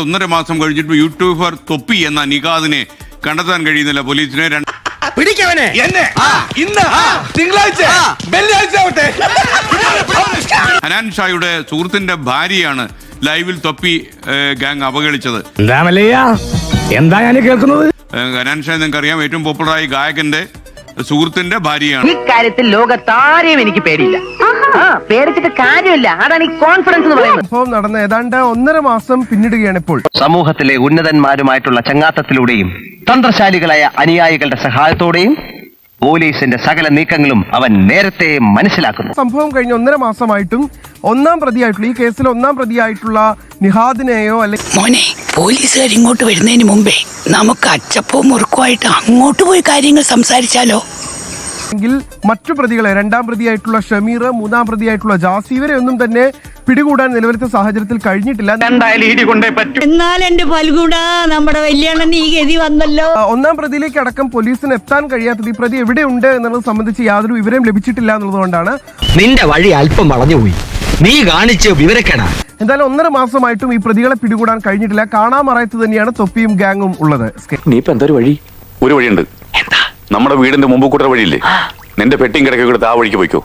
1.5 മാസം കഴിഞ്ഞിട്ട് യൂട്യൂബർ തൊപ്പി എന്ന നിഗാദിനെ കണ്ടെത്താൻ കഴിയുന്നില്ല പോലീസിന്. ഹനാൻ ഷായുടെ സുഹൃത്തിന്റെ ഭാര്യയാണ് ലൈവിൽ തൊപ്പി ഗാങ് അവഗണിച്ചത്. എന്താ ഞാൻ കേൾക്കുന്നത്? ഹനാൻ ഷാ നിങ്ങൾക്കറിയാം, ഏറ്റവും പോപ്പുലറായ ഗായകന്റെ സുഹൃത്തിന്റെ ഭാര്യയാണ്. ഈ കാര്യത്തിൽ ലോകത്താരെയും എനിക്ക് പേടിയില്ല. പേടിച്ചിട്ട് കാര്യമില്ല, അതാണ് ഈ കോൺഫിഡൻസ് എന്ന് പറയുന്നത്. സംഭവം നടന്ന ഏതാണ്ട് 1.5 മാസം പിന്നിടുകയാണ് ഇപ്പോൾ. സമൂഹത്തിലെ ഉന്നതന്മാരുമായിട്ടുള്ള ചങ്ങാത്തത്തിലൂടെയും തന്ത്രശാലികളായ അനുയായികളുടെ സഹായത്തോടെയും പോലീസിന്റെ സകല നീക്കങ്ങളും അവൻ നേരത്തെ മനസ്സിലാക്കുന്നു. സംഭവം കഴിഞ്ഞ 1.5 മാസമായിട്ടും ഈ കേസിൽ ഒന്നാം പ്രതിയായിട്ടുള്ള നിഹാദിനെയോ അല്ലെങ്കിൽ മോനെ, പോലീസുകാർ ഇങ്ങോട്ട് വരുന്നതിന് മുമ്പേ നമുക്ക് അച്ചപ്പവും മുറുക്കുമായിട്ട് അങ്ങോട്ട് പോയി കാര്യങ്ങൾ സംസാരിച്ചാലോ? മറ്റു പ്രതികളെ, 2ാം പ്രതിയായിട്ടുള്ള ഷമീർ, 3ാം പ്രതിയായിട്ടുള്ള ജാസി, ഇവരെ ഒന്നും തന്നെ പിടികൂടാൻ നിലവിലത്തെ സാഹചര്യത്തിൽ കഴിഞ്ഞിട്ടില്ല. എന്നാൽ എന്റെ ഫൽഗുണ, നമ്മുടെ വലിയണ്ണൻ ഈ ഗതി വന്നല്ലോ. 1ാം പ്രതിയിലേക്ക് അടക്കം പോലീസിന് എത്താൻ കഴിയാത്തത്, ഈ പ്രതി എവിടെയുണ്ട് എന്നുള്ളത് സംബന്ധിച്ച് യാതൊരു വിവരം ലഭിച്ചിട്ടില്ല എന്നുള്ളതുകൊണ്ടാണ്. നിന്റെ വഴി അല്പം വളഞ്ഞുപോയി, നീ കാണിച്ച് വിവരക്കേടാ. എന്തായാലും 1.5 മാസമായിട്ടും ഈ പ്രതികളെ പിടികൂടാൻ കഴിഞ്ഞിട്ടില്ല. കാണാമറയത്ത് തന്നെയാണ് തൊപ്പിയും ഗാങ്ങും ഉള്ളത്. നീ ഇപ്പൊ എന്തൊരു വഴി? ഒരു വഴിയുണ്ട്. നമ്മുടെ വീടിന്റെ മുമ്പ് കൂട്ടർ വഴിയില്ലേ, നിന്റെ പെട്ടിയും കിടക്കെ കൊടുത്ത് ആ വഴിക്ക് പോയിക്കോ.